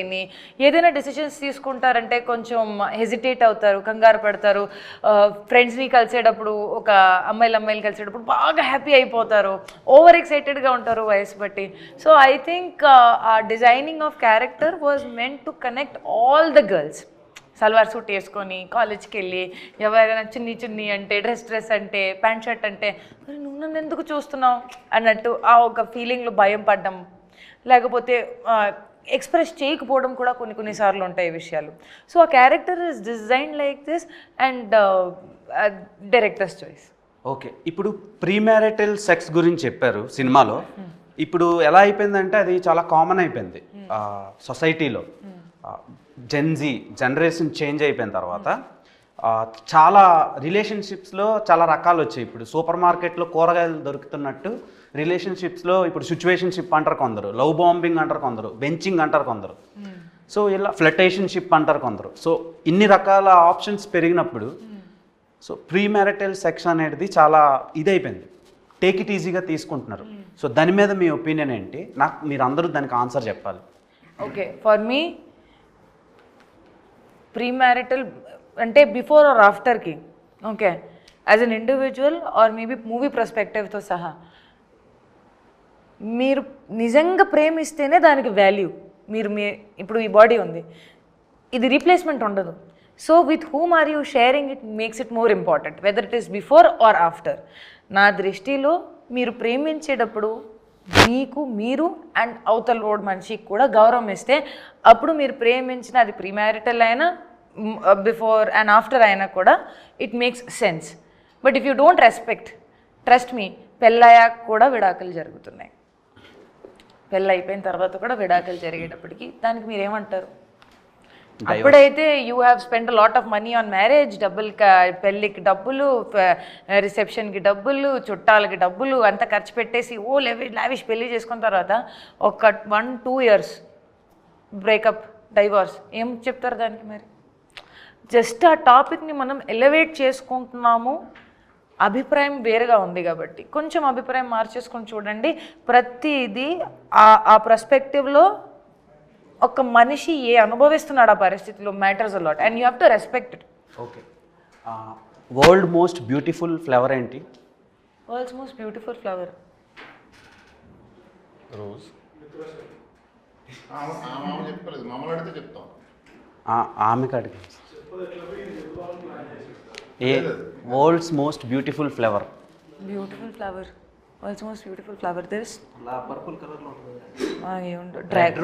ఏదైనా డెసిషన్స్ తీసుకుంటారంటే కొంచెం హెజిటేట్ అవుతారు, కంగారు పడతారు. ఫ్రెండ్స్ని కలిసేటప్పుడు ఒక అమ్మాయిలు కలిసేటప్పుడు బాగా హ్యాపీ అయిపోతారు, ఓవర్ ఎక్సైటెడ్గా ఉంటారు వయసు బట్టి. సో ఐ థింక్ ఆ designing of character was meant to connect all the girls. Salwar suit వేసుకొని కాలేజ్కి వెళ్ళి ఎవరైనా చున్నీ అంటే డ్రెస్ అంటే ప్యాంట్ షర్ట్ అంటే మరి నువ్వు నన్ను ఎందుకు చూస్తున్నావు అన్నట్టు ఆ ఒక ఫీలింగ్లో భయం పడ్డం, లేకపోతే ఎక్స్ప్రెస్ చేయకపోవడం కూడా కొన్నిసార్లు ఉంటాయి విషయాలు. సో ఆ character is design like this and directors choice. Okay, ఇప్పుడు ప్రీమ్యారిటల్ సెక్స్ గురించి చెప్పారు సినిమాలో. ఇప్పుడు ఎలా అయిపోయిందంటే అది చాలా కామన్ అయిపోయింది సొసైటీలో. జెన్జీ జనరేషన్ చేంజ్ అయిపోయిన తర్వాత చాలా రిలేషన్షిప్స్లో చాలా రకాలు వచ్చాయి. ఇప్పుడు సూపర్ మార్కెట్లో కూరగాయలు దొరుకుతున్నట్టు రిలేషన్షిప్స్లో ఇప్పుడు సిచ్యువేషన్షిప్ అంటారు కొందరు, లవ్ బాంబింగ్ అంటారు కొందరు, బెంచింగ్ అంటారు కొందరు, సో ఇలా ఫ్లటేషన్షిప్ అంటారు కొందరు. సో ఇన్ని రకాల ఆప్షన్స్ పెరిగినప్పుడు సో ప్రీమ్యారిటల్ సెక్స్ అనేది చాలా ఇదైపోయింది, టేక్ ఇట్ ఈజీగా తీసుకుంటున్నారు. సో దాని మీద మీ ఒపీనియన్ ఏంటి? నాకు మీరు అందరూ దానికి ఆన్సర్ చెప్పాలి. ఓకే, ఫర్ మీ ప్రీమ్యారిటల్ అంటే బిఫోర్ ఆర్ ఆఫ్టర్కి, okay, as an individual or maybe movie పర్స్పెక్టివ్తో సహా మీరు నిజంగా ప్రేమిస్తేనే దానికి వాల్యూ. ఇప్పుడు ఈ బాడీ ఉంది, ఇది రీప్లేస్మెంట్ ఉండదు. So with whom are you sharing it makes it more important, whether it is before or after. నా దృష్టిలో మీరు ప్రేమించేటప్పుడు మీరు అండ్ అవతల రోడ్ మనిషికి కూడా గౌరవం ఇస్తే అప్పుడు మీరు ప్రేమించిన అది ప్రీమ్యారిటల్ అయినా బిఫోర్ అండ్ ఆఫ్టర్ అయినా కూడా it makes sense. But if you don't respect, trust me, పెళ్ళయ్యాక కూడా విడాకులు జరుగుతున్నాయి. పెళ్ళి అయిపోయిన తర్వాత కూడా విడాకులు జరిగేటప్పటికి దానికి మీరేమంటారు? అప్పుడైతే you have spend lot of money on marriage, పెళ్ళికి డబ్బులు, రిసెప్షన్కి డబ్బులు, చుట్టాలకి డబ్బులు అంతా ఖర్చు పెట్టేసి లావిష్ పెళ్ళి చేసుకున్న తర్వాత ఒక 1-2 years బ్రేకప్, డైవర్స్, ఏం చెప్తారు దానికి? మరి జస్ట్ ఆ టాపిక్ని మనం ఎలివేట్ చేసుకుంటున్నాము, అభిప్రాయం వేరుగా ఉంది కాబట్టి కొంచెం అభిప్రాయం మార్చేసుకొని చూడండి. ప్రతిదీ ఆ పర్స్పెక్టివ్లో ఒక మనిషి అనుభవిస్తున్నాడు ఆ పరిస్థితిలో matters a lot and you have to respect it. Okay, world most beautiful flower ఏంటి? World's most beautiful flower rose. ఆమె కాడికి ఏ world's most beautiful flower? World's most beautiful flower this purple కలర్లో డ్రాగన్.